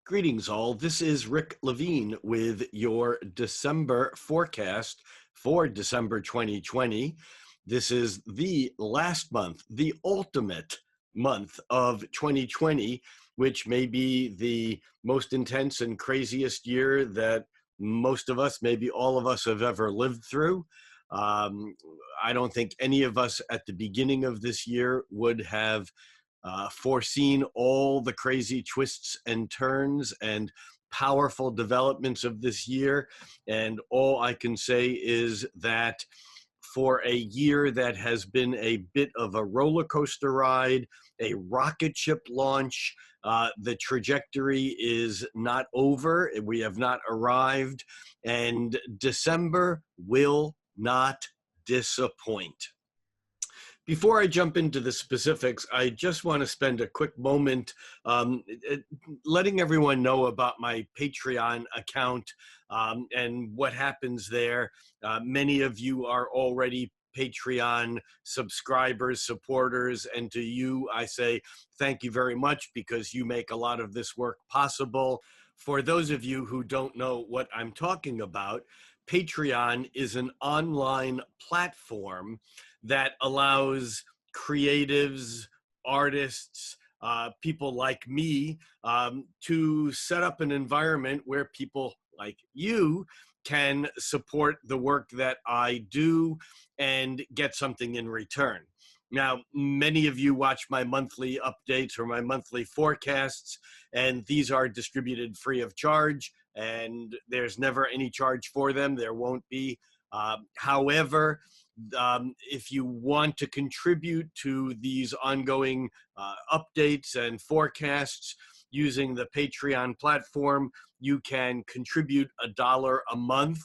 Greetings all, this is Rick Levine with your December forecast for December 2020. This is the last month, the ultimate month of 2020, which may be the most intense and craziest year that most of us, maybe all of us, have ever lived through. I don't think any of us at the beginning of this year would have foreseen all the crazy twists and turns and powerful developments of this year. And all I can say is that for a year that has been a bit of a roller coaster ride, a rocket ship launch, the trajectory is not over. We have not arrived, and December will not disappoint. Before I jump into the specifics, I just want to spend a quick moment letting everyone know about my Patreon account and what happens there. Many of you are already Patreon subscribers, supporters, and to you, I say thank you very much because you make a lot of this work possible. For those of you who don't know what I'm talking about, Patreon is an online platform that allows creatives, artists, people like me to set up an environment where people like you can support the work that I do and get something in return. Now, many of you watch my monthly updates or my monthly forecasts, and these are distributed free of charge, and there's never any charge for them. There won't be. However, if you want to contribute to these ongoing updates and forecasts using the Patreon platform, you can contribute $1 a month,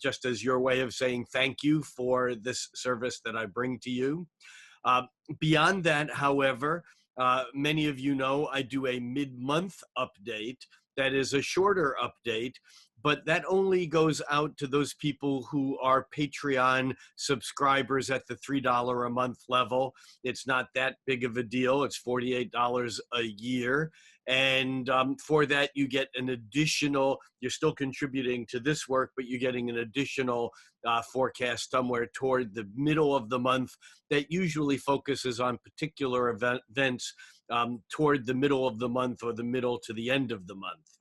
just as your way of saying thank you for this service that I bring to you. Beyond that, however, many of you know I do a mid-month update that is a shorter update, but that only goes out to those people who are Patreon subscribers at the $3 a month level. It's not that big of a deal. It's $48 a year. And for that, you get an additional, you're still contributing to this work, but you're getting an additional forecast somewhere toward the middle of the month that usually focuses on particular events toward the middle of the month or the middle to the end of the month.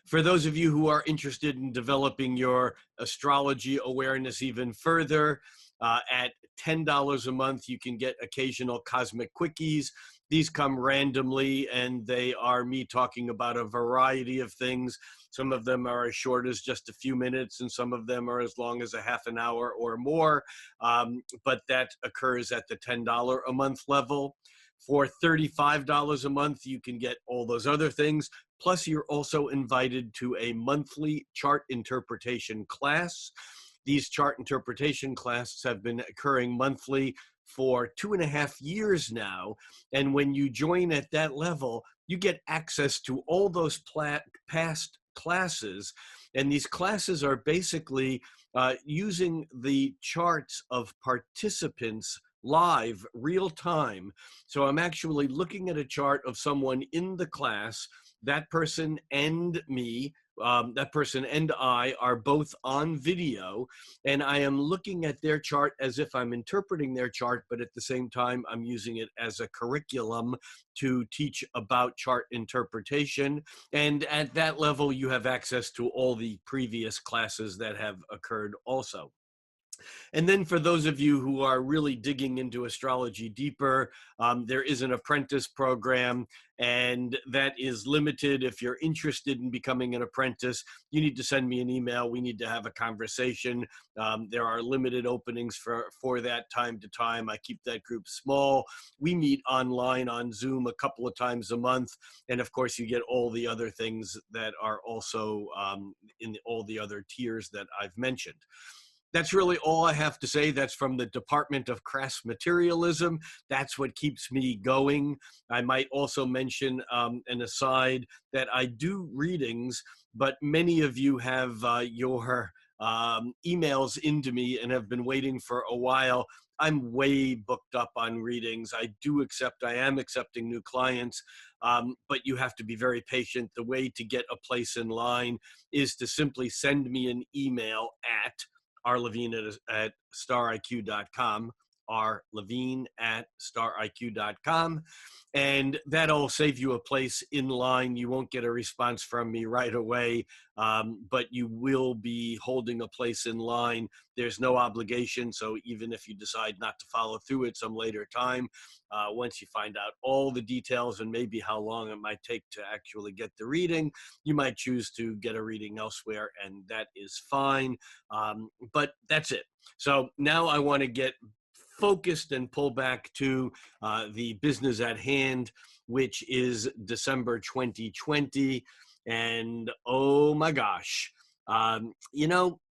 For those of you who are interested in developing your astrology awareness even further, at $10 a month, you can get occasional cosmic quickies. These come randomly, and they are me talking about a variety of things. Some of them are as short as just a few minutes, and some of them are as long as a half an hour or more, but that occurs at the $10 a month level. For $35 a month, you can get all those other things. Plus, you're also invited to a monthly chart interpretation class. These chart interpretation classes have been occurring monthly for 2.5 years now. And when you join at that level, you get access to all those past classes. And these classes are basically using the charts of participants live, real time. So I'm actually looking at a chart of someone in the class. That person and me, that person and I are both on video, and I am looking at their chart as if I'm interpreting their chart, but at the same time, I'm using it as a curriculum to teach about chart interpretation. And at that level, you have access to all the previous classes that have occurred also. And then for those of you who are really digging into astrology deeper, there is an apprentice program, and that is limited. If you're interested in becoming an apprentice, you need to send me an email. We need to have a conversation. There are limited openings for that time to time. I keep that group small. We meet online on Zoom a couple of times a month. And of course, you get all the other things that are also in all the other tiers that I've mentioned. That's really all I have to say. That's from the Department of Crass Materialism. That's what keeps me going. I might also mention an aside that I do readings, but many of you have your emails into me and have been waiting for a while. I'm way booked up on readings. I am accepting new clients, but you have to be very patient. The way to get a place in line is to simply send me an email at rlevine at stariq.com, rlevine at stariq.com, and that'll save you a place in line. You won't get a response from me right away, but you will be holding a place in line. There's no obligation, so even if you decide not to follow through at some later time, once you find out all the details and maybe how long it might take to actually get the reading, you might choose to get a reading elsewhere, and that is fine. But that's it. So now I want to get focused and pull back to the business at hand, which is December 2020. And oh my gosh, you know,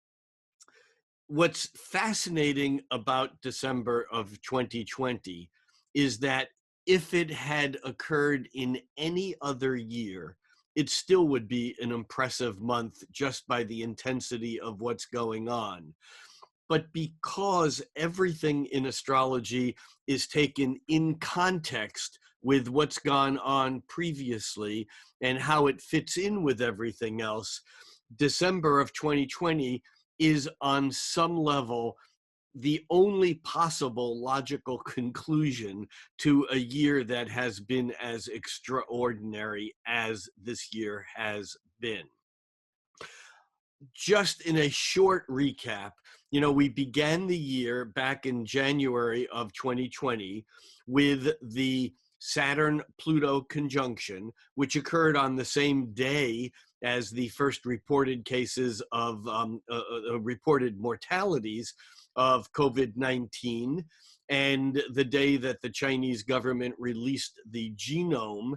what's fascinating about December of 2020 is that if it had occurred in any other year, it still would be an impressive month just by the intensity of what's going on. But because everything in astrology is taken in context with what's gone on previously and how it fits in with everything else, December of 2020 is on some level the only possible logical conclusion to a year that has been as extraordinary as this year has been. Just in a short recap, we began the year back in January of 2020 with the Saturn-Pluto conjunction, which occurred on the same day as the first reported cases of reported mortalities of COVID-19, and the day that the Chinese government released the genome.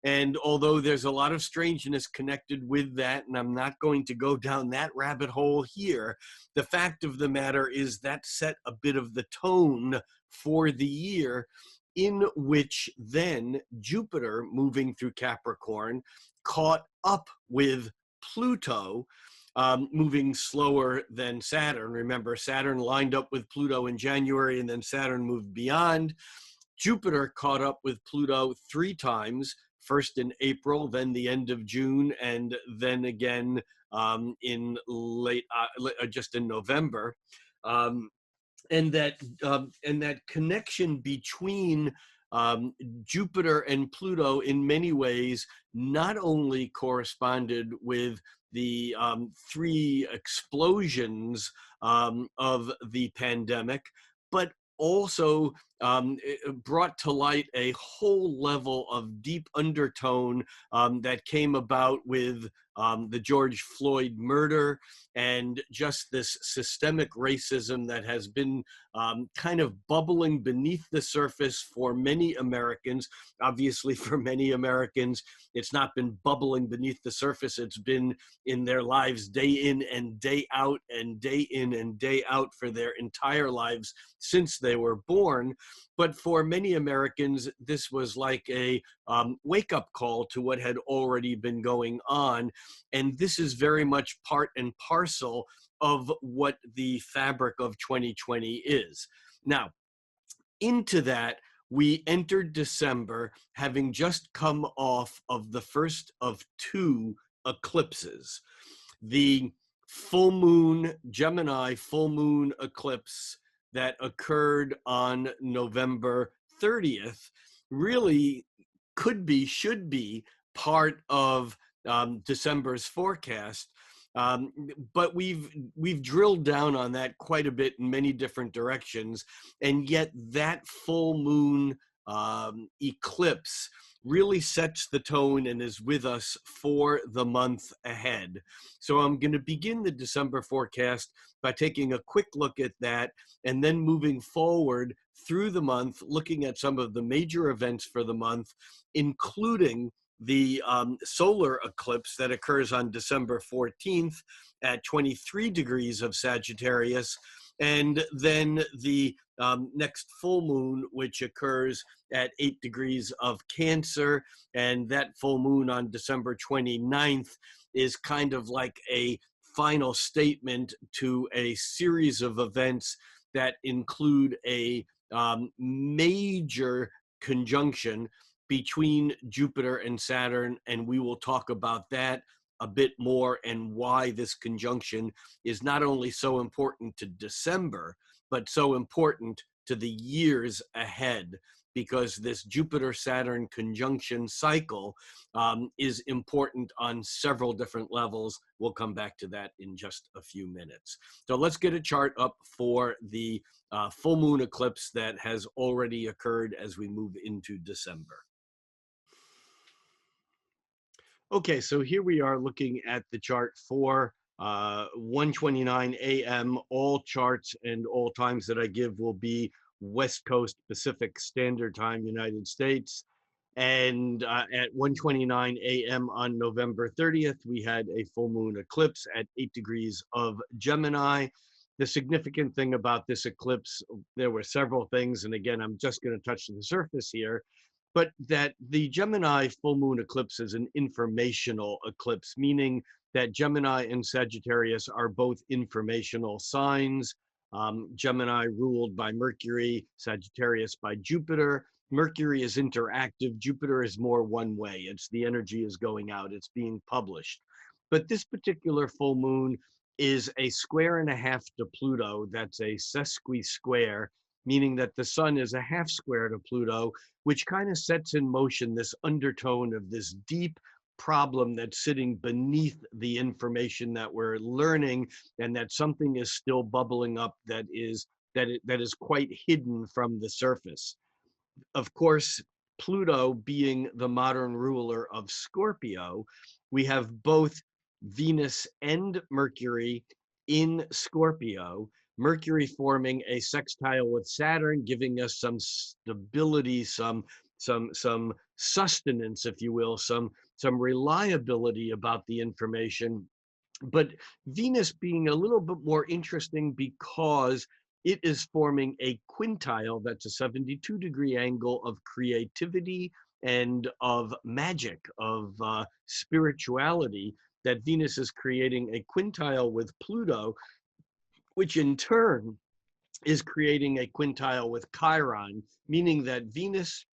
And although there's a lot of strangeness connected with that, and I'm not going to go down that rabbit hole here, the fact of the matter is that set a bit of the tone for the year, in which then Jupiter, moving through Capricorn, caught up with Pluto, moving slower than Saturn. Remember, Saturn lined up with Pluto in January, and then Saturn moved beyond. Jupiter caught up with Pluto 3 times, first in April, then the end of June, and then again in just in November. And that connection between Jupiter and Pluto in many ways not only corresponded with the 3 explosions of the pandemic, but also brought to light a whole level of deep undertone that came about with the George Floyd murder, and just this systemic racism that has been kind of bubbling beneath the surface for many Americans. Obviously, for many Americans, it's not been bubbling beneath the surface. It's been in their lives day in and day out, and day in and day out for their entire lives since they were born. But for many Americans, this was like a wake-up call to what had already been going on. And this is very much part and parcel of what the fabric of 2020 is. Now, into that, we entered December having just come off of the first of 2 eclipses. The full moon, Gemini full moon eclipse that occurred on November 30th really should be part of December's forecast. Um, but we've drilled down on that quite a bit in many different directions, and yet that full moon eclipse really sets the tone and is with us for the month ahead. So I'm going to begin the December forecast by taking a quick look at that, and then moving forward through the month, looking at some of the major events for the month, including the solar eclipse that occurs on December 14th at 23 degrees of Sagittarius, and then the next full moon, which occurs at 8 degrees of Cancer. And that full moon on December 29th is kind of like a final statement to a series of events that include a major conjunction between Jupiter and Saturn, and we will talk about that a bit more and why this conjunction is not only so important to December, but so important to the years ahead, because this Jupiter-Saturn conjunction cycle is important on several different levels. We'll come back to that in just a few minutes. So let's get a chart up for the full moon eclipse that has already occurred as we move into December. Okay, so here we are looking at the chart for 1:29 a.m. All charts and all times that I give will be West Coast Pacific Standard Time, United States. And at 1:29 a.m. on November 30th, we had a full moon eclipse at 8 degrees of Gemini. The significant thing about this eclipse, there were several things, and again, I'm just going to touch the surface here, but that the Gemini full moon eclipse is an informational eclipse, meaning that Gemini and Sagittarius are both informational signs. Gemini ruled by Mercury, Sagittarius by Jupiter. Mercury is interactive, Jupiter is more one way. It's the energy is going out, it's being published. But this particular full moon is a square and a half to Pluto. That's a sesqui-square, meaning that the sun is a half square to Pluto, which kind of sets in motion this undertone of this deep problem that's sitting beneath the information that we're learning, and that something is still bubbling up that is quite hidden from the surface. Of course, Pluto being the modern ruler of Scorpio, we have both Venus and Mercury in Scorpio, Mercury forming a sextile with Saturn, giving us some stability, some sustenance, if you will, some reliability about the information. But Venus being a little bit more interesting because it is forming a quintile that's a 72-degree angle of creativity and of magic, of spirituality, that Venus is creating a quintile with Pluto, which in turn is creating a quintile with Chiron, meaning that Venus,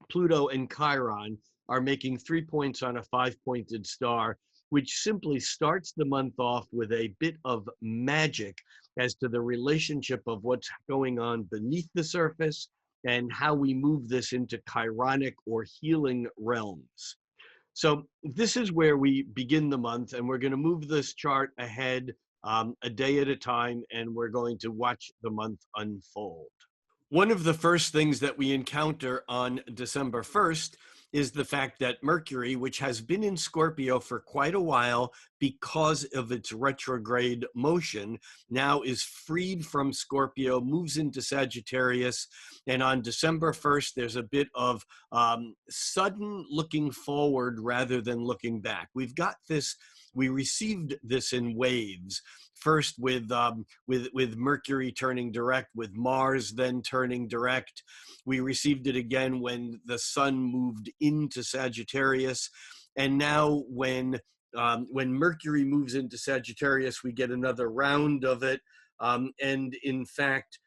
Pluto, and Chiron are making 3 points on a 5-pointed star, which simply starts the month off with a bit of magic as to the relationship of what's going on beneath the surface and how we move this into chironic or healing realms. So this is where we begin the month, and we're going to move this chart ahead a day at a time, and we're going to watch the month unfold. One of the first things that we encounter on December 1st is the fact that Mercury, which has been in Scorpio for quite a while because of its retrograde motion, now is freed from Scorpio, moves into Sagittarius. And on December 1st, there's a bit of sudden looking forward rather than looking back. We received this in waves. First with Mercury turning direct, with Mars then turning direct. We received it again when the sun moved into Sagittarius, and now when Mercury moves into Sagittarius, we get another round of it. And in fact,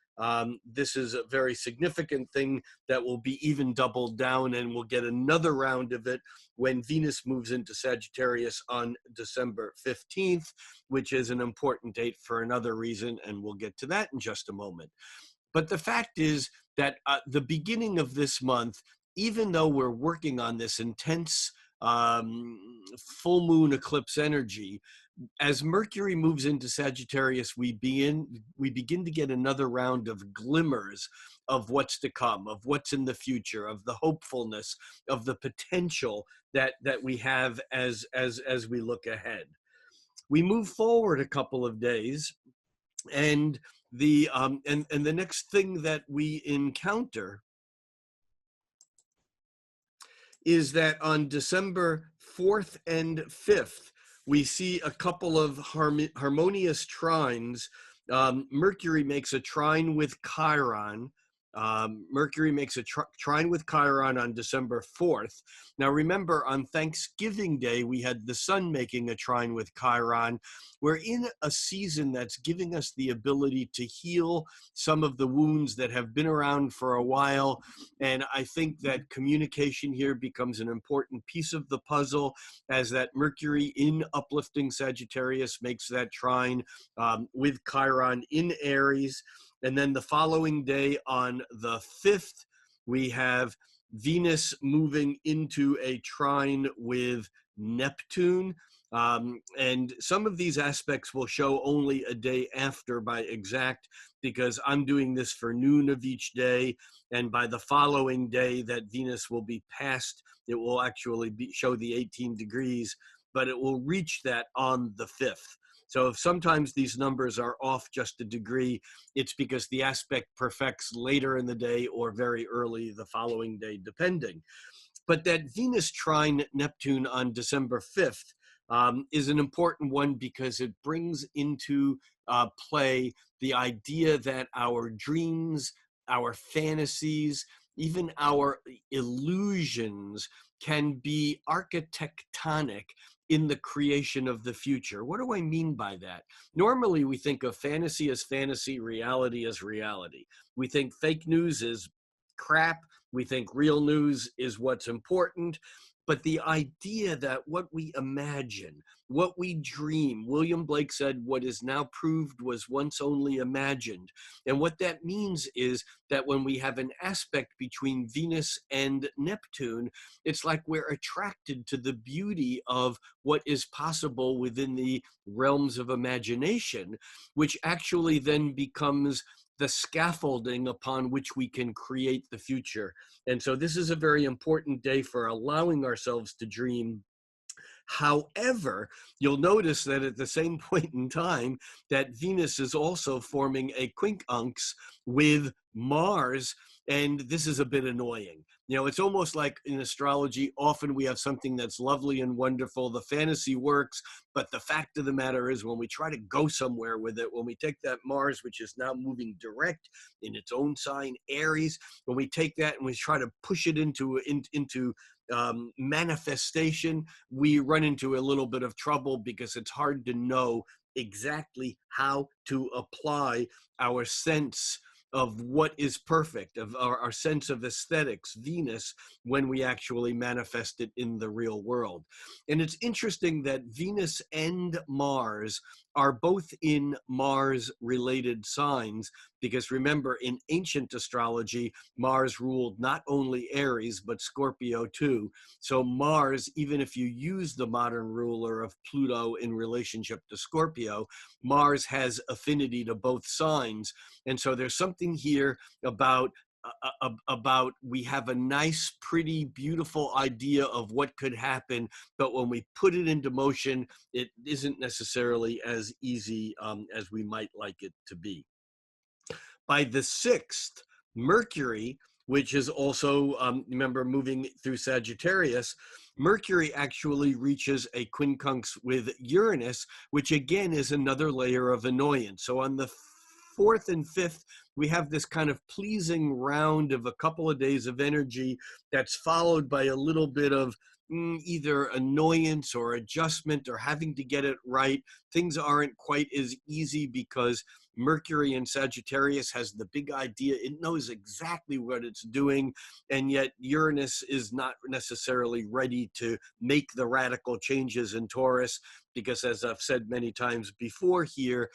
this is a very significant thing that will be even doubled down, and we'll get another round of it when Venus moves into Sagittarius on December 15th, which is an important date for another reason, and we'll get to that in just a moment. But the fact is that the beginning of this month, even though we're working on this intense full moon eclipse energy. As Mercury moves into Sagittarius, we begin to get another round of glimmers of what's to come, of what's in the future, of the hopefulness, of the potential that we have as we look ahead. We move forward a couple of days, and the next thing that we encounter is that on December 4th and 5th, we see a couple of harmonious trines. Mercury makes a trine with Chiron. Mercury makes a trine with Chiron on December 4th. Now remember, on Thanksgiving Day, we had the sun making a trine with Chiron. We're in a season that's giving us the ability to heal some of the wounds that have been around for a while. And I think that communication here becomes an important piece of the puzzle, as that Mercury in uplifting Sagittarius makes that trine with Chiron in Aries. And then the following day, on the 5th, we have Venus moving into a trine with Neptune. And some of these aspects will show only a day after by exact, because I'm doing this for noon of each day. And by the following day that Venus will be past, it will actually show the 18 degrees, but it will reach that on the 5th. So if sometimes these numbers are off just a degree, it's because the aspect perfects later in the day or very early the following day, depending. But that Venus trine Neptune on December 5th is an important one, because it brings into play the idea that our dreams, our fantasies, even our illusions can be architectonic in the creation of the future. What do I mean by that? Normally, we think of fantasy as fantasy, reality as reality. We think fake news is crap. We think real news is what's important. But the idea that what we imagine, what we dream, William Blake said, what is now proved was once only imagined. And what that means is that when we have an aspect between Venus and Neptune, it's like we're attracted to the beauty of what is possible within the realms of imagination, which actually then becomes the scaffolding upon which we can create the future. And so this is a very important day for allowing ourselves to dream. However, you'll notice that at the same point in time that Venus is also forming a quincunx with Mars, and this is a bit annoying. You know, it's almost like in astrology, often we have something that's lovely and wonderful, the fantasy works, but the fact of the matter is when we try to go somewhere with it, when we take that Mars, which is now moving direct in its own sign, Aries, when we take that and we try to push it into manifestation, we run into a little bit of trouble, because it's hard to know exactly how to apply our sense of what is perfect, of our sense of aesthetics, Venus, when we actually manifest it in the real world. And it's interesting that Venus and Mars are both in Mars-related signs, because remember, in ancient astrology, Mars ruled not only Aries, but Scorpio too. So Mars, even if you use the modern ruler of Pluto in relationship to Scorpio, Mars has affinity to both signs. And so there's something here about we have a nice, pretty, beautiful idea of what could happen, but when we put it into motion, it isn't necessarily as easy as we might like it to be. By the 6th, Mercury, which is also, remember, moving through Sagittarius, Mercury actually reaches a quincunx with Uranus, which again is another layer of annoyance. So on the 4th and 5th, we have this kind of pleasing round of a couple of days of energy that's followed by a little bit of either annoyance or adjustment or having to get it right. Things aren't quite as easy because Mercury in Sagittarius has the big idea. It knows exactly what it's doing, and yet Uranus is not necessarily ready to make the radical changes in Taurus, because as I've said many times before here,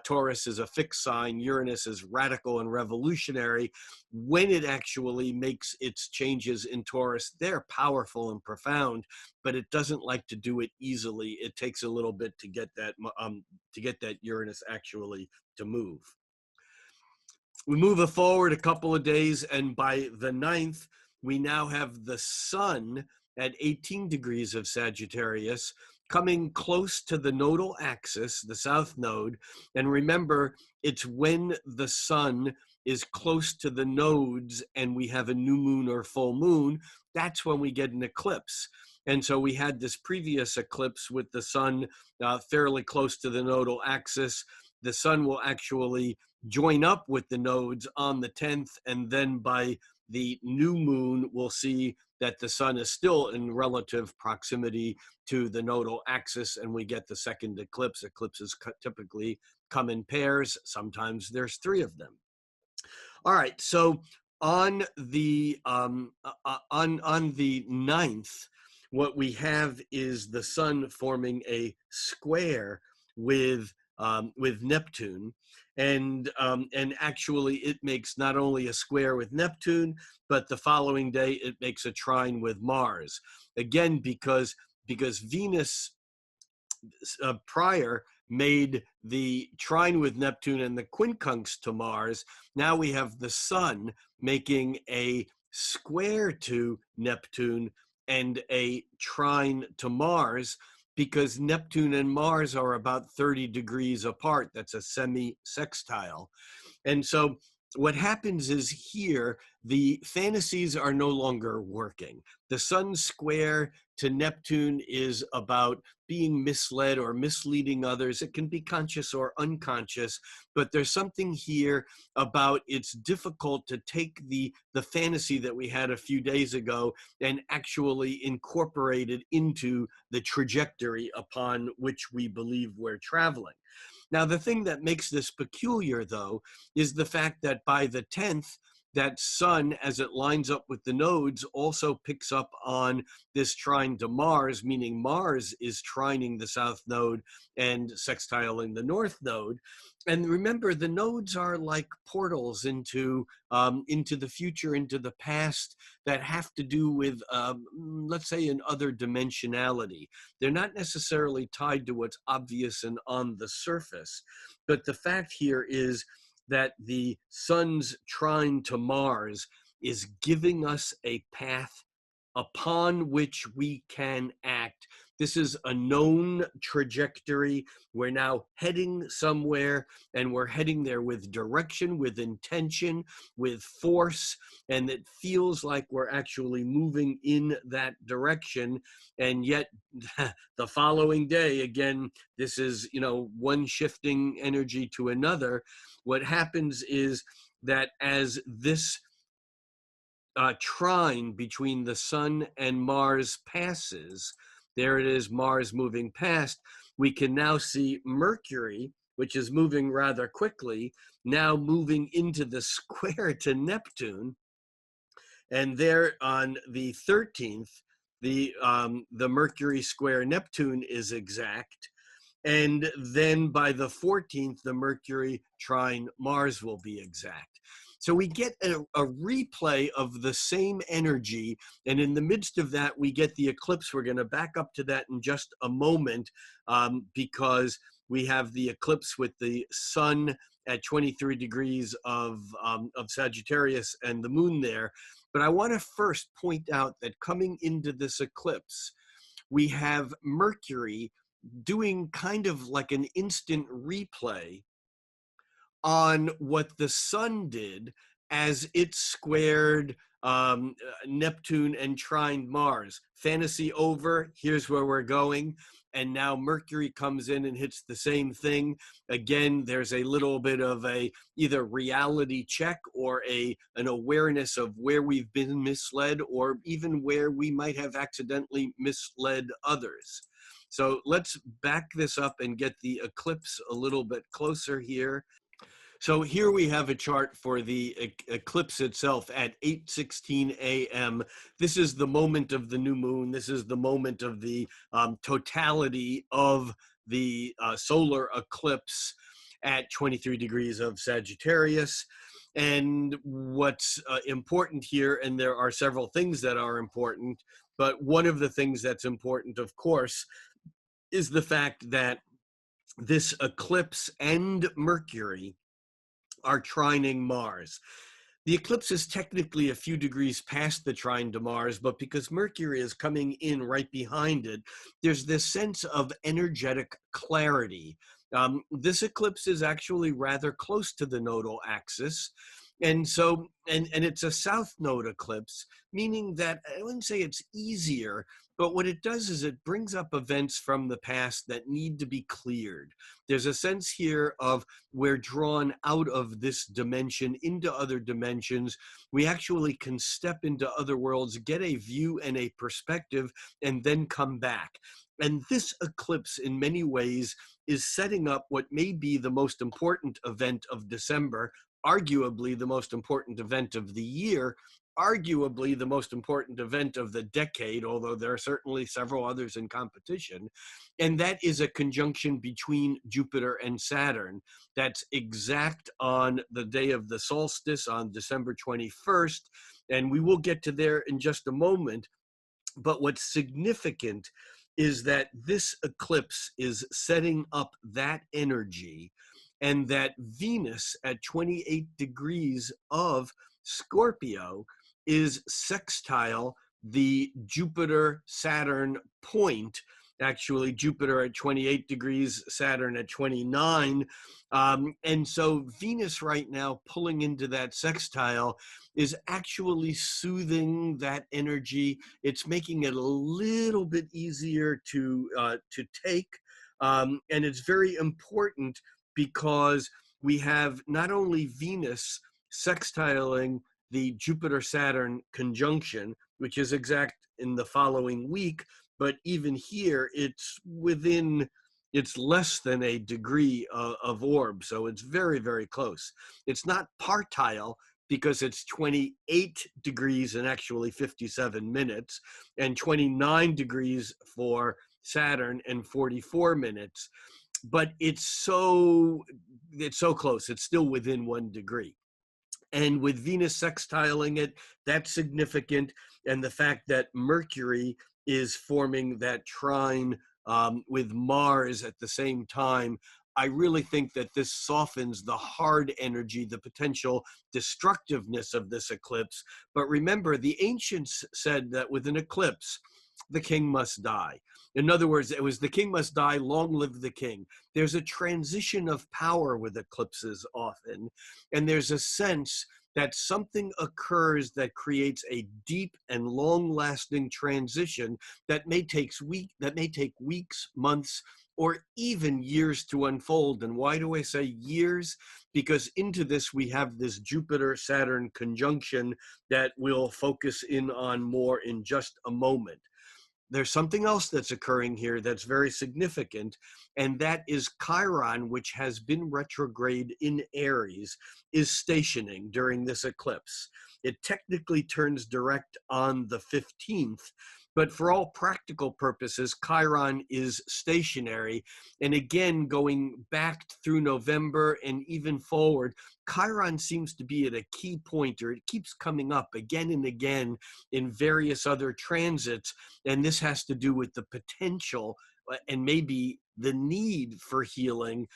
Taurus is a fixed sign, Uranus is radical and revolutionary. When it actually makes its changes in Taurus, they're powerful and profound, but it doesn't like to do it easily. It takes a little bit to get that Uranus actually to move. We move it forward a couple of days, and by the 9th, we now have the sun at 18 degrees of Sagittarius coming close to the nodal axis, the south node. And remember, it's when the sun is close to the nodes and we have a new moon or full moon, that's when we get an eclipse. And so we had this previous eclipse with the sun fairly close to the nodal axis. The sun will actually join up with the nodes on the 10th, and then by the new moon, we'll see that the sun is still in relative proximity to the nodal axis, and we get the second eclipse. Eclipses typically come in pairs. Sometimes there's 3 of them. All right, so on the 9th, what we have is the sun forming a square with Neptune, and actually it makes not only a square with Neptune, but the following day it makes a trine with Mars. Again, because Venus prior made the trine with Neptune and the quincunx to Mars. Now we have the sun making a square to Neptune and a trine to Mars, because Neptune and Mars are about 30 degrees apart. That's a semi-sextile. And so what happens is here, the fantasies are no longer working. The sun square to Neptune is about being misled or misleading others. It can be conscious or unconscious, but there's something here about it's difficult to take the fantasy that we had a few days ago and actually incorporate it into the trajectory upon which we believe we're traveling. Now, the thing that makes this peculiar, though, is the fact that by the 10th, that sun, as it lines up with the nodes, also picks up on this trine to Mars, meaning Mars is trining the south node and sextiling the north node. And remember, the nodes are like portals into the future, into the past, that have to do with, let's say, an other dimensionality. They're not necessarily tied to what's obvious and on the surface. But the fact here is that the sun's trine to Mars is giving us a path upon which we can act. This is a known trajectory. We're now heading somewhere, and we're heading there with direction, with intention, with force, and it feels like we're actually moving in that direction. And yet the following day, again, this is, one shifting energy to another. What happens is that as this trine between the sun and Mars passes, there it is, Mars moving past, we can now see Mercury, which is moving rather quickly, now moving into the square to Neptune. And there on the 13th, the Mercury square Neptune is exact. And then by the 14th, the Mercury trine Mars will be exact. So we get a replay of the same energy. And in the midst of that, we get the eclipse. We're going to back up to that in just a moment, because we have the eclipse with the sun at 23 degrees of Sagittarius and the moon there. But I want to first point out that coming into this eclipse, we have Mercury doing kind of like an instant replay on what the sun did as it squared Neptune and trined Mars. Fantasy over, here's where we're going. And now Mercury comes in and hits the same thing. Again, there's a little bit of a either reality check or an awareness of where we've been misled, or even where we might have accidentally misled others. So let's back this up and get the eclipse a little bit closer here. So here we have a chart for the eclipse itself at 8:16 a.m. This is the moment of the new moon. This is the moment of the totality of the solar eclipse at 23 degrees of Sagittarius. And what's important here, and there are several things that are important, but one of the things that's important, of course, is the fact that this eclipse and Mercury are trining Mars. The eclipse is technically a few degrees past the trine to Mars, but because Mercury is coming in right behind it, there's this sense of energetic clarity. This eclipse is actually rather close to the nodal axis. And so, and it's a south node eclipse, meaning that I wouldn't say it's easier, but what it does is it brings up events from the past that need to be cleared. There's a sense here of we're drawn out of this dimension into other dimensions. We actually can step into other worlds, get a view and a perspective, and then come back. And this eclipse, in many ways, is setting up what may be the most important event of December, arguably the most important event of the year, arguably the most important event of the decade, although there are certainly several others in competition. And that is a conjunction between Jupiter and Saturn. That's exact on the day of the solstice on December 21st. And we will get to there in just a moment. But what's significant is that this eclipse is setting up that energy, and that Venus at 28 degrees of Scorpio is sextile the Jupiter-Saturn point. Actually, Jupiter at 28 degrees, Saturn at 29. And so Venus right now pulling into that sextile is actually soothing that energy. It's making it a little bit easier to take. And it's very important because we have not only Venus sextiling the Jupiter-Saturn conjunction, which is exact in the following week, but even here, it's less than a degree of orb, so it's very, very close. It's not partile because it's 28 degrees and actually 57 minutes, and 29 degrees for Saturn and 44 minutes. But it's so close. It's still within 1 degree. And with Venus sextiling it, that's significant. And the fact that Mercury is forming that trine with Mars at the same time, I really think that this softens the hard energy, the potential destructiveness of this eclipse. But remember, the ancients said that with an eclipse, the king must die. In other words, it was the king must die, long live the king. There's a transition of power with eclipses often, and there's a sense that something occurs that creates a deep and long-lasting transition that may take weeks, months, or even years to unfold. And why do I say years? Because into this we have this Jupiter-Saturn conjunction that we'll focus in on more in just a moment. There's something else that's occurring here that's very significant, and that is Chiron, which has been retrograde in Aries, is stationing during this eclipse. It technically turns direct on the 15th, but for all practical purposes, Chiron is stationary. And again, going back through November and even forward, Chiron seems to be at a key point, or it keeps coming up again and again in various other transits. And this has to do with the potential and maybe the need for healing,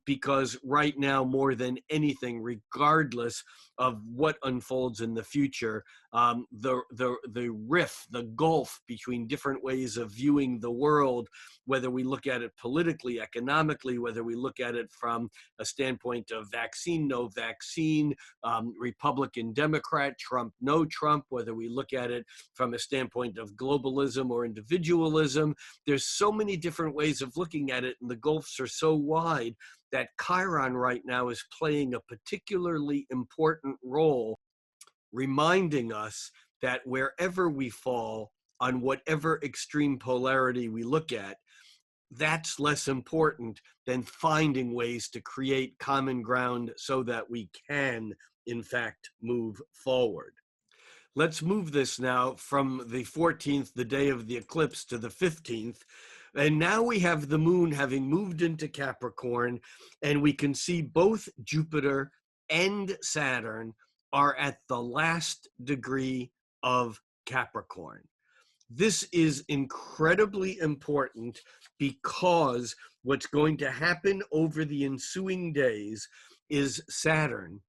because right now, more than anything, regardless of what unfolds in the future, the rift, the gulf between different ways of viewing the world, whether we look at it politically, economically, whether we look at it from a standpoint of vaccine, no vaccine, Republican, Democrat, Trump, no Trump, whether we look at it from a standpoint of globalism or individualism, there's so many different ways of looking at it, and the gulfs are so wide that Chiron right now is playing a particularly important role, reminding us that wherever we fall, on whatever extreme polarity we look at, that's less important than finding ways to create common ground so that we can, in fact, move forward. Let's move this now from the 14th, the day of the eclipse, to the 15th. And now we have the moon having moved into Capricorn, and we can see both Jupiter and Saturn are at the last degree of Capricorn. This is incredibly important because what's going to happen over the ensuing days is Saturn,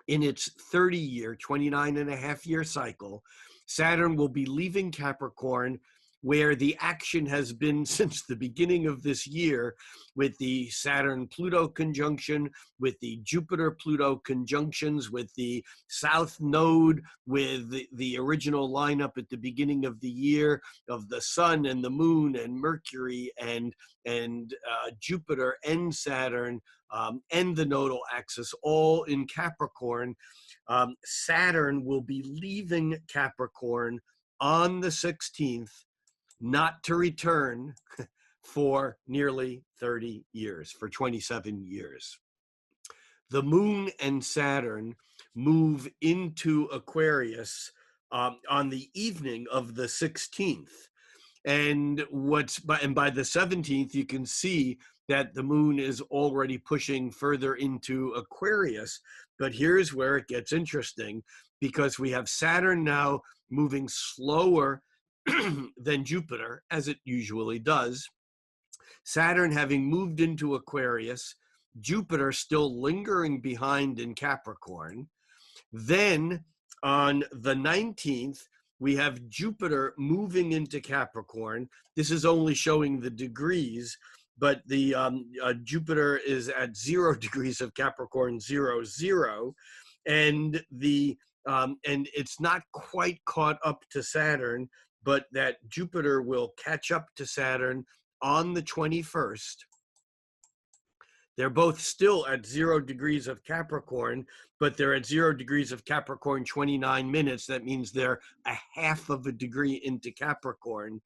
in its 30-year, 29-and-a-half-year cycle, Saturn will be leaving Capricorn, where the action has been since the beginning of this year, with the Saturn-Pluto conjunction, with the Jupiter-Pluto conjunctions, with the South Node, with the original lineup at the beginning of the year of the Sun and the Moon and Mercury and Jupiter and Saturn, and the nodal axis, all in Capricorn. Saturn will be leaving Capricorn on the 16th, not to return for nearly 30 years, for 27 years. The Moon and Saturn move into Aquarius on the evening of the 16th. And by the 17th, you can see that the moon is already pushing further into Aquarius. But here's where it gets interesting, because we have Saturn now moving slower than Jupiter, as it usually does. Saturn having moved into Aquarius, Jupiter still lingering behind in Capricorn. Then on the 19th, we have Jupiter moving into Capricorn. This is only showing the degrees, but the Jupiter is at 0 degrees of Capricorn, 0, 0, and and it's not quite caught up to Saturn, but that Jupiter will catch up to Saturn on the 21st. They're both still at 0 degrees of Capricorn, but they're at 0 degrees of Capricorn 29 minutes. That means they're a half of a degree into Capricorn.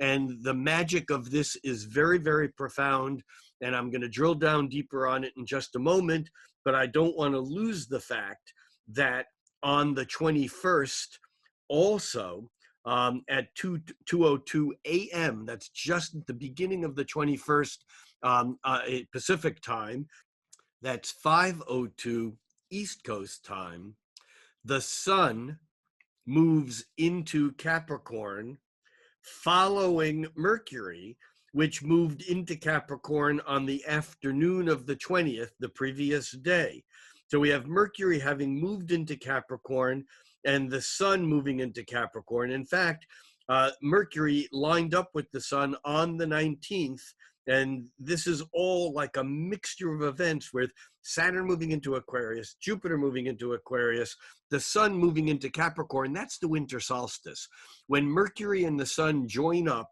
And the magic of this is very, very profound. And I'm going to drill down deeper on it in just a moment. But I don't want to lose the fact that on the 21st, also, at 2:02 a.m., that's just at the beginning of the 21st Pacific time, that's 5:02 East Coast time, the sun moves into Capricorn following Mercury, which moved into Capricorn on the afternoon of the 20th, the previous day. So we have Mercury having moved into Capricorn and the sun moving into Capricorn. In fact, Mercury lined up with the sun on the 19th, and this is all like a mixture of events with Saturn moving into Aquarius, Jupiter moving into Aquarius, the sun moving into Capricorn. That's the winter solstice. When Mercury and the sun join up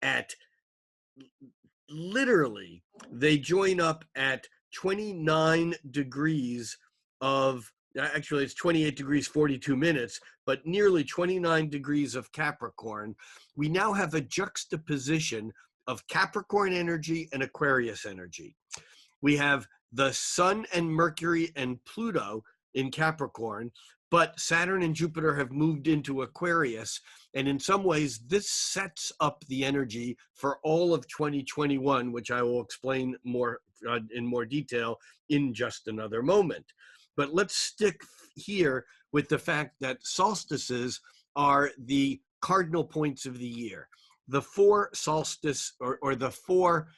at, literally, they join up at 29 degrees of, actually it's 28 degrees 42 minutes, but nearly 29 degrees of Capricorn. We now have a juxtaposition of Capricorn energy and Aquarius energy. We have the sun and Mercury and Pluto in Capricorn, but Saturn and Jupiter have moved into Aquarius. And in some ways, this sets up the energy for all of 2021, which I will explain more in more detail in just another moment. But let's stick here with the fact that solstices are the cardinal points of the year. The four solstice, or the 4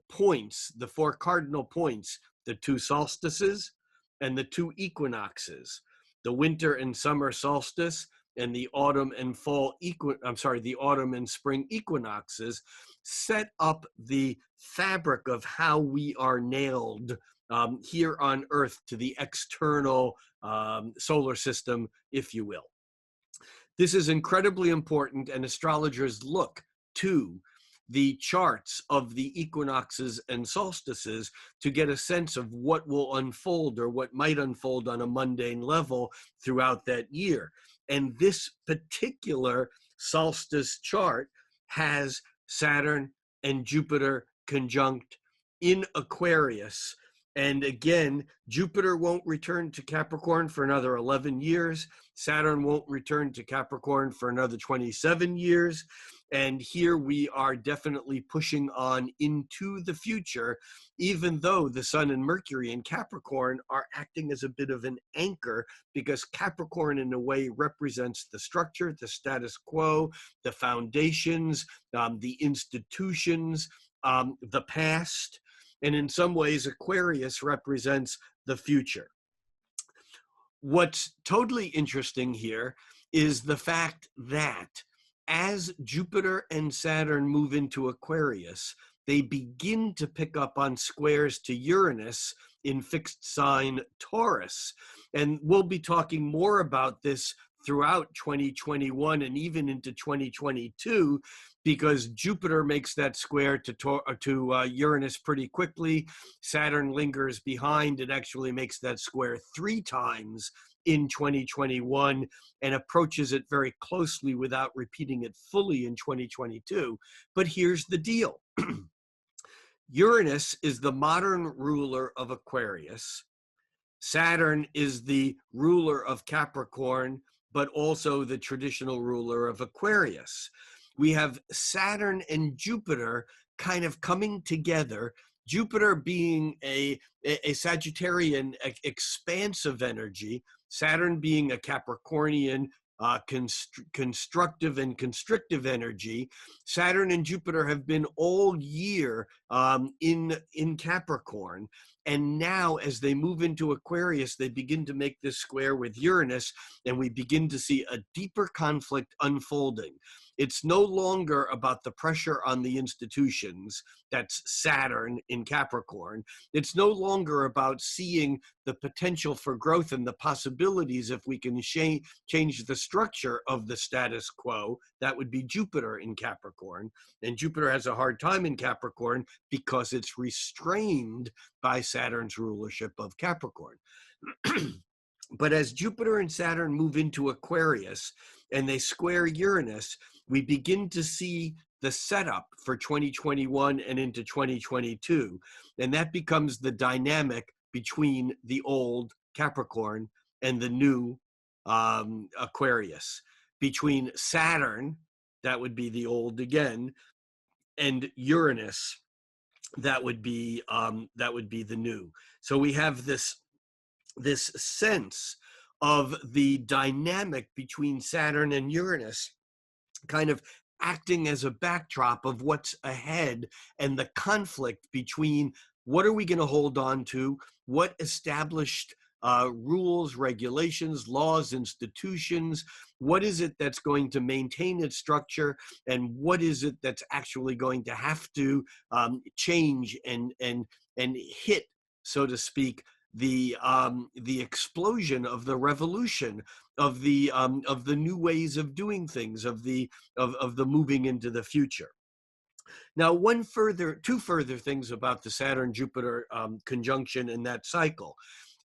points, the 4 cardinal points, the 2 solstices and the 2 equinoxes, the winter and summer solstice and the autumn and the autumn and spring equinoxes, set up the fabric of how we are nailed here on Earth to the external solar system, if you will. This is incredibly important, and astrologers look to the charts of the equinoxes and solstices to get a sense of what will unfold or what might unfold on a mundane level throughout that year. And this particular solstice chart has Saturn and Jupiter conjunct in Aquarius. And again, Jupiter won't return to Capricorn for another 11 years. Saturn won't return to Capricorn for another 27 years. And here we are definitely pushing on into the future, even though the Sun and Mercury in Capricorn are acting as a bit of an anchor, because Capricorn in a way represents the structure, the status quo, the foundations, the institutions, the past. And in some ways, Aquarius represents the future. What's totally interesting here is the fact that as Jupiter and Saturn move into Aquarius, they begin to pick up on squares to Uranus in fixed sign Taurus. And we'll be talking more about this throughout 2021 and even into 2022, because Jupiter makes that square to Uranus pretty quickly. Saturn lingers behind. It actually makes that square 3 times in 2021 and approaches it very closely without repeating it fully in 2022. But here's the deal. Uranus is the modern ruler of Aquarius. Saturn is the ruler of Capricorn, but also the traditional ruler of Aquarius. We have Saturn and Jupiter kind of coming together, Jupiter being a Sagittarian expansive energy, Saturn being a Capricornian constructive and constrictive energy. Saturn and Jupiter have been all year in Capricorn. And now as they move into Aquarius, they begin to make this square with Uranus, and we begin to see a deeper conflict unfolding. It's no longer about the pressure on the institutions. That's Saturn in Capricorn. It's no longer about seeing the potential for growth and the possibilities if we can change the structure of the status quo. That would be Jupiter in Capricorn. And Jupiter has a hard time in Capricorn because it's restrained by Saturn's rulership of Capricorn. But as Jupiter and Saturn move into Aquarius and they square Uranus, we begin to see the setup for 2021 and into 2022. And that becomes the dynamic between the old Capricorn and the new Aquarius. Between Saturn, that would be the old again, and Uranus, that would be the new. So we have this sense of the dynamic between Saturn and Uranus kind of acting as a backdrop of what's ahead, and the conflict between what are we going to hold on to, what established rules, regulations, laws, institutions, what is it that's going to maintain its structure, and what is it that's actually going to have to change and hit, so to speak, the explosion of the revolution of the new ways of doing things, of the moving into the future. Now, two further things about the Saturn-Jupiter conjunction in that cycle.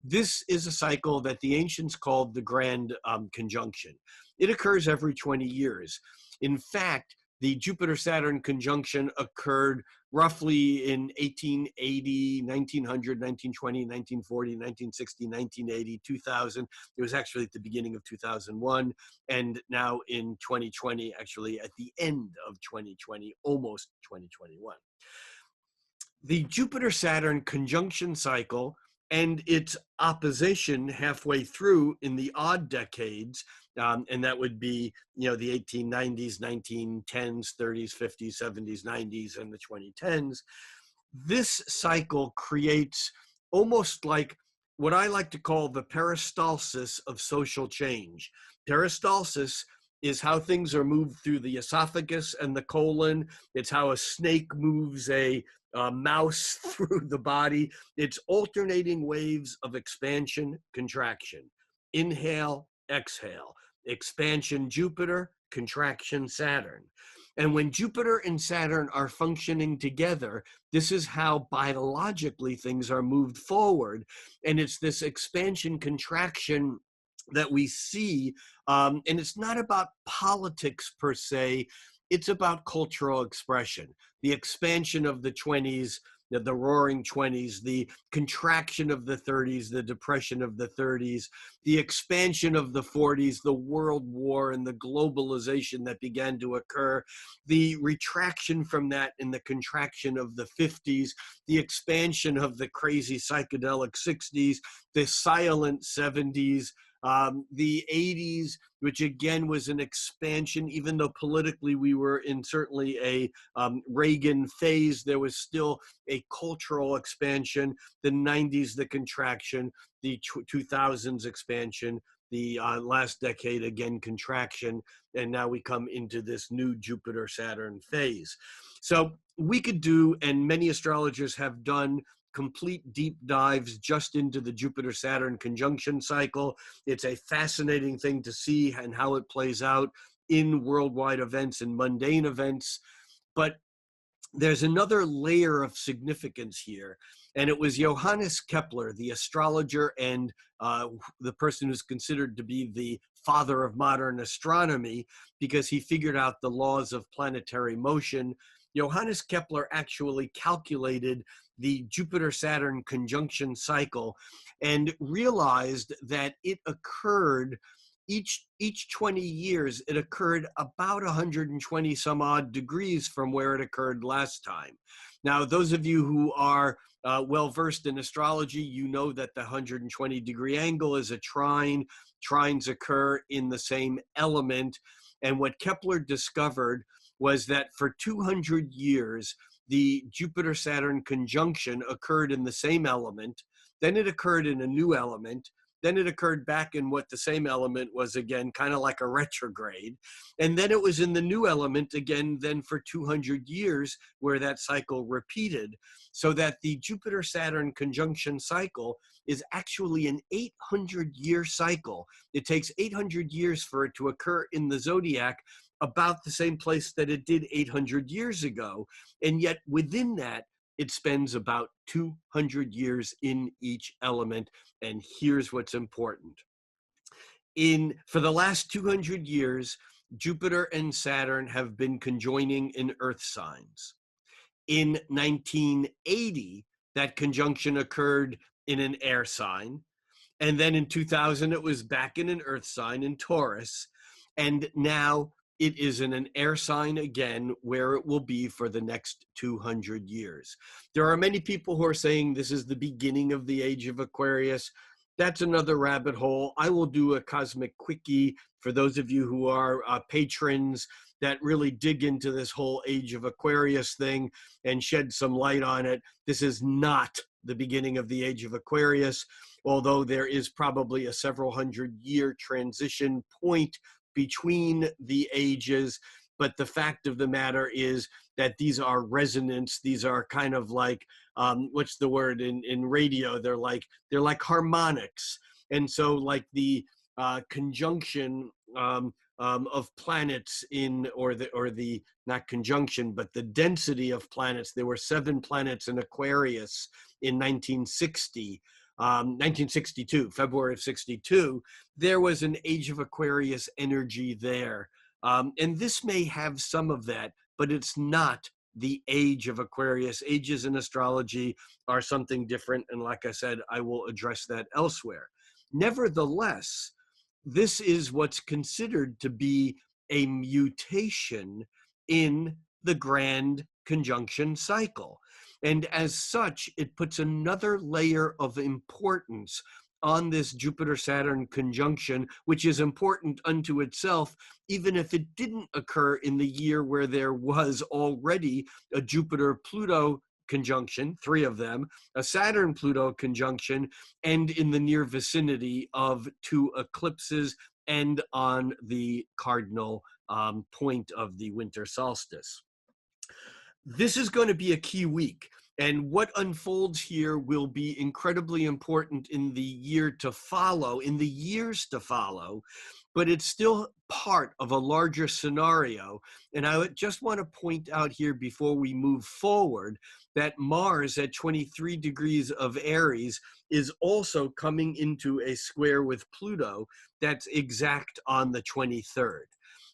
This is a cycle that the ancients called the Grand Conjunction. It occurs every 20 years. In fact, the Jupiter-Saturn conjunction occurred roughly in 1880, 1900, 1920, 1940, 1960, 1980, 2000. It was actually at the beginning of 2001, and now in 2020, actually at the end of 2020, almost 2021. The Jupiter-Saturn conjunction cycle and its opposition halfway through in the odd decades, and that would be, the 1890s, 1910s, 30s, 50s, 70s, 90s, and the 2010s. This cycle creates almost like what I like to call the peristalsis of social change. Peristalsis is how things are moved through the esophagus and the colon. It's how a snake moves a mouse through the body. It's alternating waves of expansion, contraction, inhale, exhale, expansion Jupiter, contraction Saturn. And when Jupiter and Saturn are functioning together, this is how biologically things are moved forward. And it's this expansion, contraction that we see, and it's not about politics per se. it's about cultural expression, the expansion of the 20s, the roaring 20s, the contraction of the 30s, the depression of the 30s, the expansion of the 40s, the World War and the globalization that began to occur, the retraction from that and the contraction of the 50s, the expansion of the crazy psychedelic 60s, the silent 70s, the 80s, which again was an expansion, even though politically we were in certainly a Reagan phase, there was still a cultural expansion. The 90s, the contraction, the 2000s expansion, the last decade, again, contraction, and now we come into this new Jupiter-Saturn phase. So we could do, and many astrologers have done, complete deep dives just into the Jupiter-Saturn conjunction cycle. It's a fascinating thing to see and how it plays out in worldwide events and mundane events. But there's another layer of significance here, and it was Johannes Kepler, the astrologer and the person who's considered to be the father of modern astronomy because he figured out the laws of planetary motion. Johannes Kepler actually calculated the Jupiter-Saturn conjunction cycle and realized that it occurred each 20 years, it occurred about 120 some odd degrees from where it occurred last time. Now, those of you who are well-versed in astrology, you know that the 120-degree angle is a trine. Trines occur in the same element. And what Kepler discovered was that for 200 years, the Jupiter-Saturn conjunction occurred in the same element. Then it occurred in a new element. Then it occurred back in what the same element was again, kind of like a retrograde. And then it was in the new element again, then for 200 years where that cycle repeated. So that the Jupiter-Saturn conjunction cycle is actually an 800-year cycle. It takes 800 years for it to occur in the zodiac, about the same place that it did 800 years ago. And yet within that, it spends about 200 years in each element. And here's what's important. For the last 200 years, Jupiter and Saturn have been conjoining in Earth signs. In 1980, that conjunction occurred in an air sign. And then in 2000, it was back in an Earth sign in Taurus. And now it is in an air sign again, where it will be for the next 200 years. There are many people who are saying this is the beginning of the age of Aquarius. That's another rabbit hole. I will do a cosmic quickie for those of you who are patrons that really dig into this whole age of Aquarius thing and shed some light on it. This is not the beginning of the age of Aquarius, although there is probably a several hundred-year transition point between the ages. But the fact of the matter is that these are resonance. These are kind of like, what's the word in radio? They're like harmonics. And so like the conjunction of planets not conjunction, but the density of planets. There were 7 planets in Aquarius in 1960. 1962, February of 62, there was an age of Aquarius energy there. And this may have some of that, but it's not the age of Aquarius. Ages in astrology are something different. And like I said, I will address that elsewhere. Nevertheless, this is what's considered to be a mutation in the grand conjunction cycle. And as such, it puts another layer of importance on this Jupiter-Saturn conjunction, which is important unto itself, even if it didn't occur in the year where there was already a Jupiter-Pluto conjunction, 3 of them, a Saturn-Pluto conjunction, and in the near vicinity of 2 eclipses and on the cardinal point of the winter solstice. This is going to be a key week, and what unfolds here will be incredibly important in the year to follow, in the years to follow, but it's still part of a larger scenario. And I just want to point out here before we move forward that Mars at 23 degrees of Aries is also coming into a square with Pluto that's exact on the 23rd.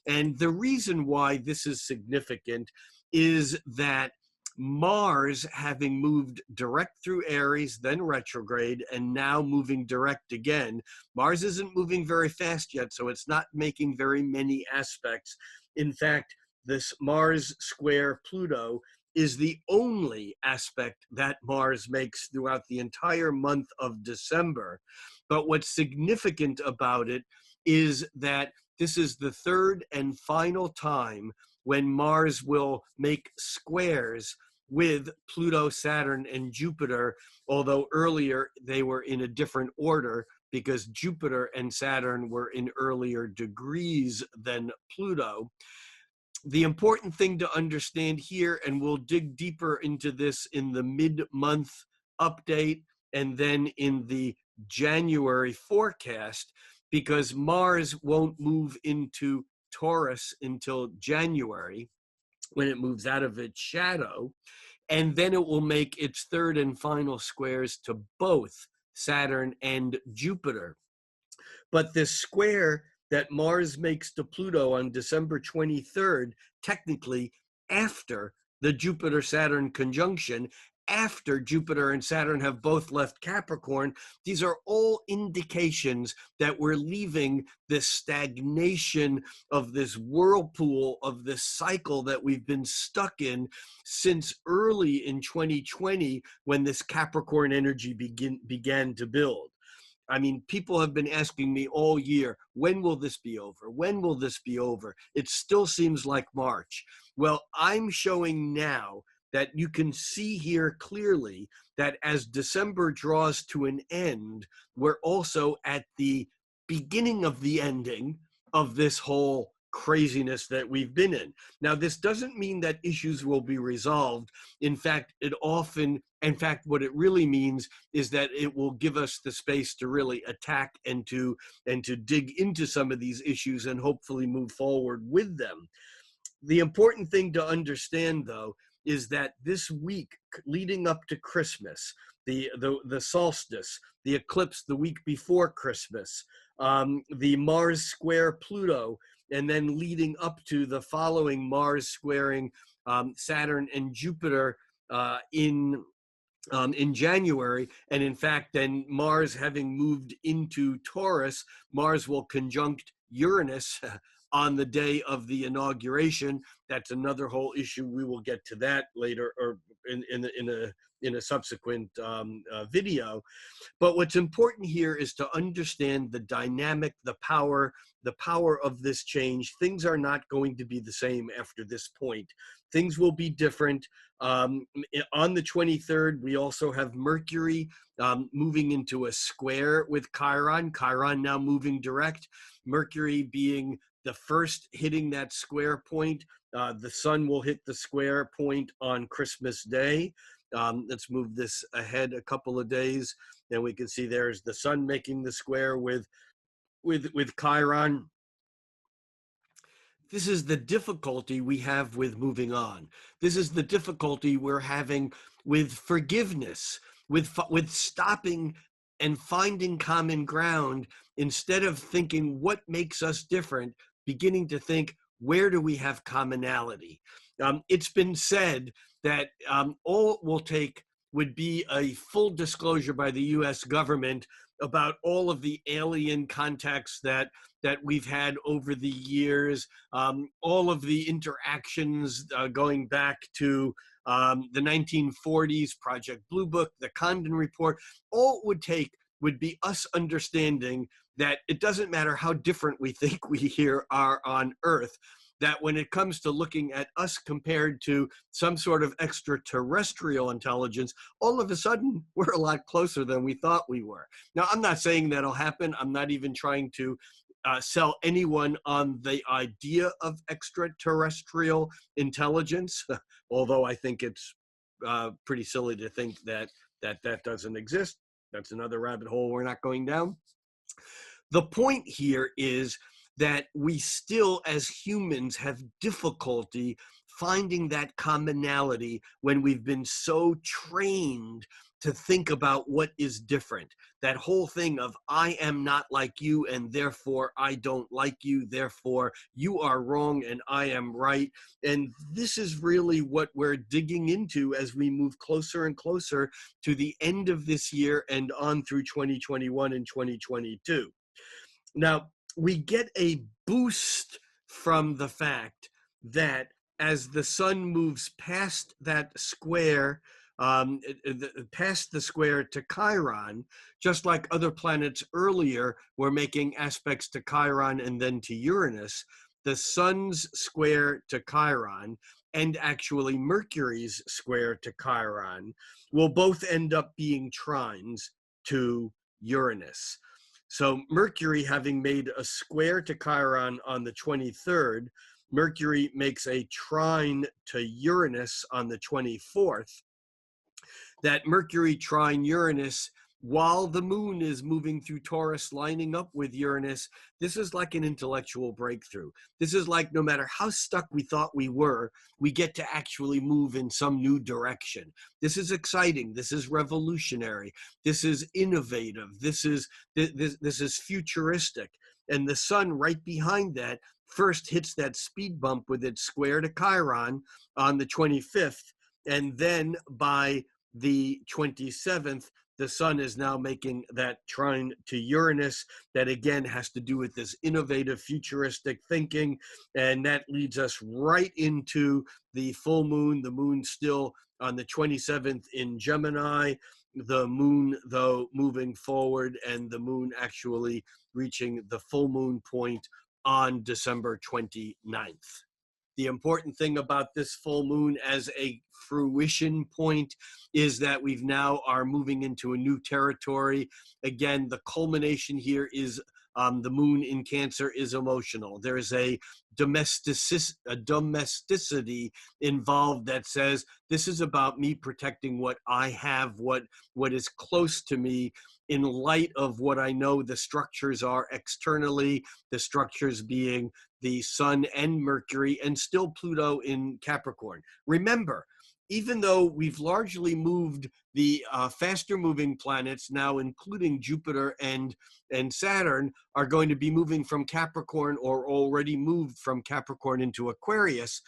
And the reason why this is significant is that Mars, having moved direct through Aries, then retrograde, and now moving direct again, Mars isn't moving very fast yet, so it's not making very many aspects. In fact, this Mars square Pluto is the only aspect that Mars makes throughout the entire month of December. But what's significant about it is that this is the third and final time when Mars will make squares with Pluto, Saturn, and Jupiter, although earlier they were in a different order because Jupiter and Saturn were in earlier degrees than Pluto. The important thing to understand here, and we'll dig deeper into this in the mid-month update and then in the January forecast, because Mars won't move into Taurus until January when it moves out of its shadow, and then it will make its third and final squares to both Saturn and Jupiter. But this square that Mars makes to Pluto on December 23rd, technically after the Jupiter-Saturn conjunction, after Jupiter and Saturn have both left Capricorn, these are all indications that we're leaving this stagnation of this whirlpool of this cycle that we've been stuck in since early in 2020 when this Capricorn energy began to build. I mean, people have been asking me all year, when will this be over? When will this be over? It still seems like March. Well, I'm showing now that you can see here clearly that as December draws to an end, we're also at the beginning of the ending of this whole craziness that we've been in. Now, this doesn't mean that issues will be resolved. In fact, what it really means is that it will give us the space to really attack and to dig into some of these issues and hopefully move forward with them. The important thing to understand, though, is that this week leading up to Christmas, the solstice, the eclipse the week before Christmas, the Mars square Pluto, and then leading up to the following Mars squaring Saturn and Jupiter in January. And in fact, then Mars having moved into Taurus, Mars will conjunct Uranus on the day of the inauguration. That's another whole issue. We will get to that later, or in a subsequent video. But what's important here is to understand the dynamic, the power of this change. Things are not going to be the same after this point. Things will be different. On the 23rd, we also have Mercury moving into a square with Chiron. Chiron now moving direct. Mercury being the first hitting that square point. The sun will hit the square point on Christmas Day. Let's move this ahead a couple of days. Then we can see there's the sun making the square with Chiron. This is the difficulty we have with moving on. This is the difficulty we're having with forgiveness, with stopping and finding common ground instead of thinking what makes us different, beginning to think, where do we have commonality? It's been said that all it will take would be a full disclosure by the US government about all of the alien contacts that we've had over the years, all of the interactions going back to the 1940s, Project Blue Book, the Condon Report. All it would take would be us understanding that it doesn't matter how different we think we here are on Earth, that when it comes to looking at us compared to some sort of extraterrestrial intelligence, all of a sudden we're a lot closer than we thought we were. Now, I'm not saying that'll happen. I'm not even trying to sell anyone on the idea of extraterrestrial intelligence, although I think it's pretty silly to think that doesn't exist. That's another rabbit hole we're not going down. The point here is that we still, as humans, have difficulty finding that commonality when we've been so trained to think about what is different. That whole thing of I am not like you and therefore I don't like you, therefore you are wrong and I am right. And this is really what we're digging into as we move closer and closer to the end of this year and on through 2021 and 2022. Now, we get a boost from the fact that as the sun moves past that square, past the square to Chiron, just like other planets earlier were making aspects to Chiron and then to Uranus, the sun's square to Chiron and actually Mercury's square to Chiron will both end up being trines to Uranus. So Mercury, having made a square to Chiron on the 23rd, Mercury makes a trine to Uranus on the 24th. That Mercury trine Uranus, while the moon is moving through Taurus, lining up with Uranus, this is like an intellectual breakthrough. This is like no matter how stuck we thought we were, we get to actually move in some new direction. This is exciting. This is revolutionary. This is innovative. This is futuristic. And the sun right behind that first hits that speed bump with its square to Chiron on the 25th. And then by the 27th, the sun is now making that trine to Uranus that again has to do with this innovative futuristic thinking. And that leads us right into the full moon, the moon still on the 27th in Gemini, the moon though moving forward and the moon actually reaching the full moon point on December 29th. The important thing about this full moon as a fruition point is that we've now are moving into a new territory. Again, the culmination here is the moon in Cancer is emotional. There's a domesticity involved that says, this is about me protecting what I have, what is close to me, in light of what I know the structures are externally, the structures being the sun and Mercury, and still Pluto in Capricorn. Remember, even though we've largely moved the faster moving planets now, including Jupiter and Saturn, are going to be moving from Capricorn or already moved from Capricorn into Aquarius,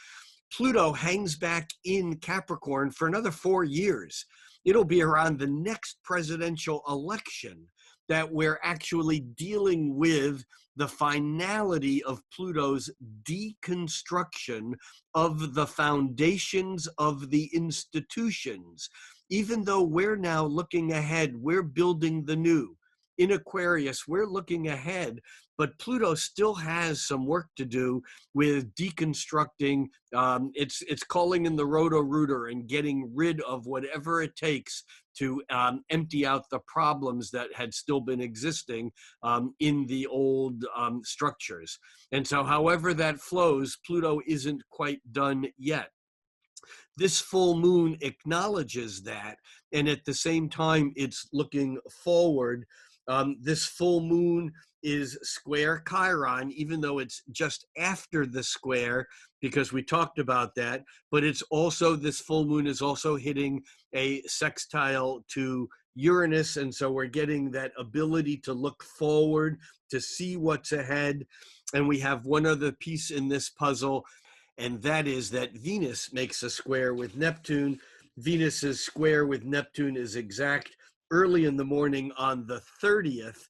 Pluto hangs back in Capricorn for another 4 years. It'll be around the next presidential election that we're actually dealing with the finality of Pluto's deconstruction of the foundations of the institutions. Even though we're now looking ahead, we're building the new. In Aquarius, we're looking ahead, but Pluto still has some work to do with deconstructing. It's calling in the Roto-Rooter and getting rid of whatever it takes to empty out the problems that had still been existing in the old structures. And so however that flows, Pluto isn't quite done yet. This full moon acknowledges that, and at the same time, it's looking forward. This full moon is square Chiron, even though it's just after the square, because we talked about that, but it's also, this full moon is also hitting a sextile to Uranus, and so we're getting that ability to look forward, to see what's ahead. And we have one other piece in this puzzle, and that is that Venus makes a square with Neptune. Venus's square with Neptune is exact early in the morning on the 30th,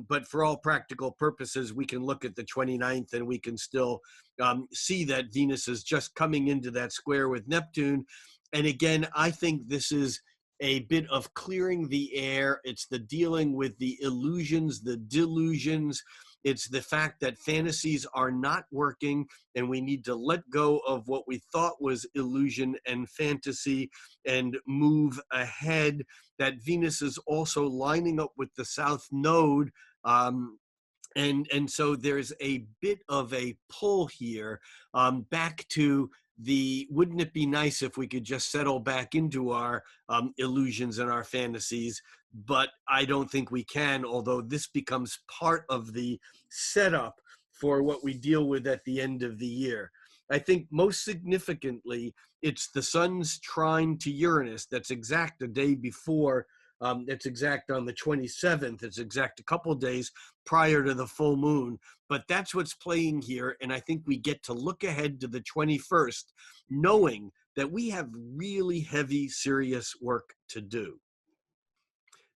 but for all practical purposes, we can look at the 29th and we can still see that Venus is just coming into that square with Neptune. And again, I think this is a bit of clearing the air. It's the dealing with the illusions, the delusions. It's the fact that fantasies are not working and we need to let go of what we thought was illusion and fantasy and move ahead. That Venus is also lining up with the South Node. And so there's a bit of a pull here back to the, wouldn't it be nice if we could just settle back into our illusions and our fantasies? But I don't think we can, although this becomes part of the setup for what we deal with at the end of the year. I think most significantly, it's the sun's trine to Uranus. That's exact a day before. It's exact on the 27th. It's exact a couple days prior to the full moon. But that's what's playing here. And I think we get to look ahead to the 21st, knowing that we have really heavy, serious work to do.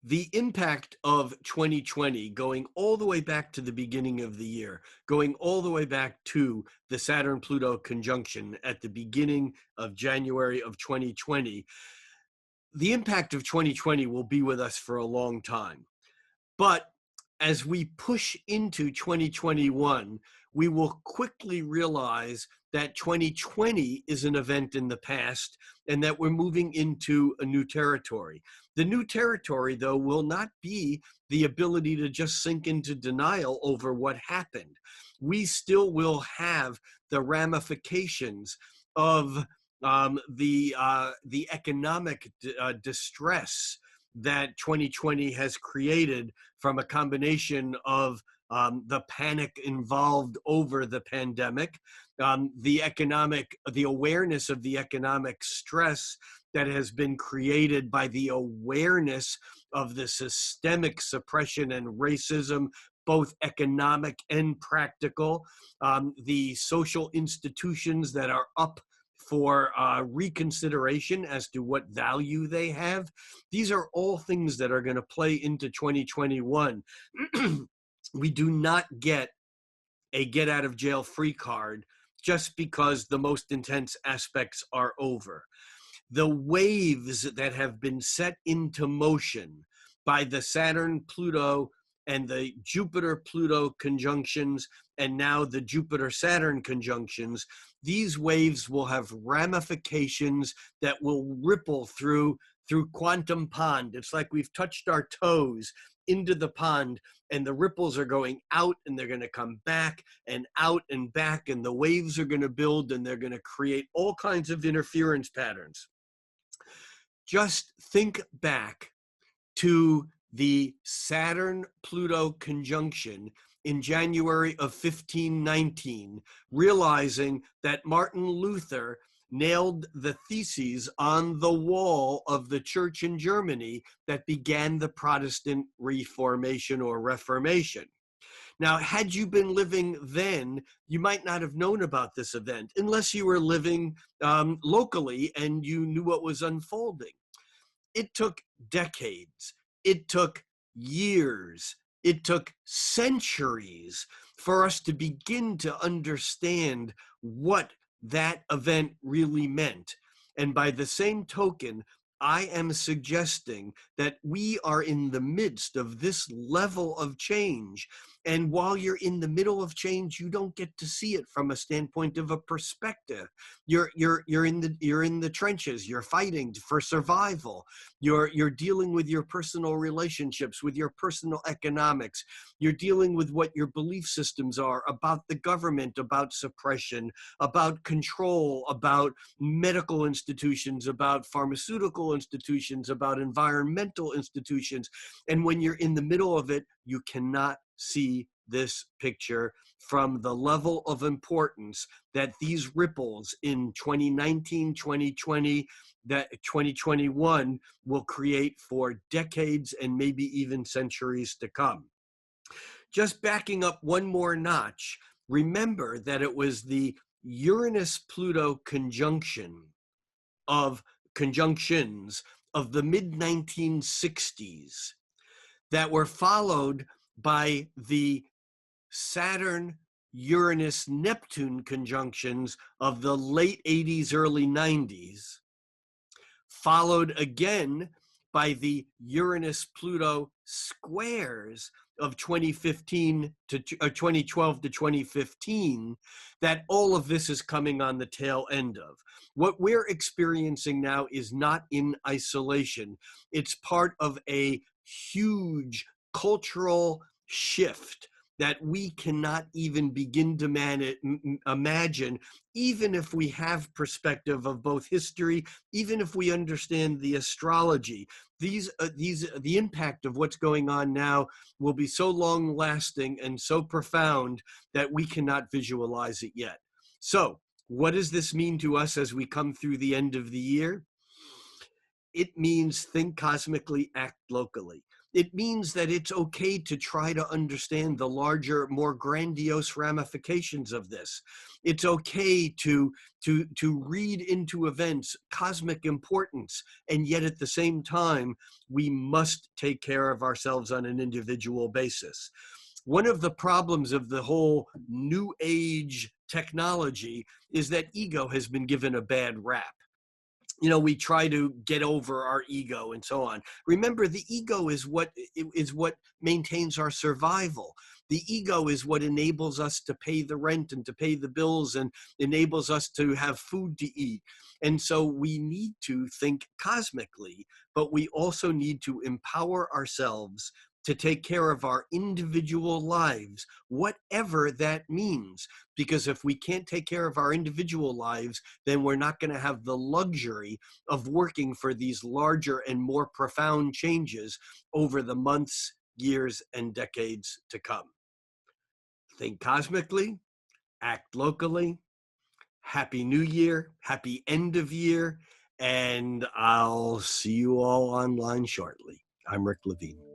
The impact of 2020, going all the way back to the beginning of the year, going all the way back to the Saturn-Pluto conjunction at the beginning of January of 2020, the impact of 2020 will be with us for a long time. But as we push into 2021, we will quickly realize that 2020 is an event in the past and that we're moving into a new territory. The new territory, though, will not be the ability to just sink into denial over what happened. We still will have the ramifications of the economic distress that 2020 has created from a combination of the panic involved over the pandemic, the awareness of the economic stress that has been created by the awareness of the systemic suppression and racism, both economic and practical, the social institutions that are up for reconsideration as to what value they have. These are all things that are going to play into 2021. We do not get a get out of jail free card just because the most intense aspects are over. The waves that have been set into motion by the Saturn-Pluto and the Jupiter-Pluto conjunctions, and now the Jupiter-Saturn conjunctions, these waves will have ramifications that will ripple through quantum pond. It's like we've touched our toes into the pond, and the ripples are going out and they're going to come back and out and back, and the waves are going to build and they're going to create all kinds of interference patterns. Just think back to the Saturn-Pluto conjunction in January of 1519, realizing that Martin Luther nailed the theses on the wall of the church in Germany that began the Protestant Reformation or Reformation. Now, had you been living then, you might not have known about this event unless you were living locally and you knew what was unfolding. It took decades. It took years. It took centuries for us to begin to understand what that event really meant. And by the same token, I am suggesting that we are in the midst of this level of change. And while you're in the middle of change, you don't get to see it from a standpoint of a perspective. You're in the trenches. You're fighting for survival. You're dealing with your personal relationships, with your personal economics. You're dealing with what your belief systems are about the government, about suppression, about control, about medical institutions, about pharmaceutical institutions, about environmental institutions. And when you're in the middle of it, you cannot see this picture from the level of importance that these ripples in 2019, 2020, that 2021 will create for decades and maybe even centuries to come. Just backing up one more notch, remember that it was the Uranus-Pluto conjunctions of the mid-1960s that were followed by the Saturn, Uranus, Neptune conjunctions of the late 80s, early 90s, followed again by the Uranus, Pluto squares of 2015 to 2012 to 2015, that all of this is coming on the tail end of. What we're experiencing now is not in isolation. It's part of a huge cultural shift that we cannot even begin to imagine, even if we have perspective of both history, even if we understand the astrology. The impact of what's going on now will be so long lasting and so profound that we cannot visualize it yet. So What does this mean to us as we come through the end of the year? It means think cosmically, act locally. It means that it's okay to try to understand the larger, more grandiose ramifications of this. It's okay to read into events cosmic importance, and yet at the same time, we must take care of ourselves on an individual basis. One of the problems of the whole new age technology is that ego has been given a bad rap. We try to get over our ego and so on. Remember, the ego is what maintains our survival. The ego is what enables us to pay the rent and to pay the bills and enables us to have food to eat. And so we need to think cosmically, but we also need to empower ourselves to take care of our individual lives, whatever that means. Because if we can't take care of our individual lives, then we're not going to have the luxury of working for these larger and more profound changes over the months, years, and decades to come. Think cosmically, act locally. Happy New Year, happy end of year, and I'll see you all online shortly. I'm Rick Levine.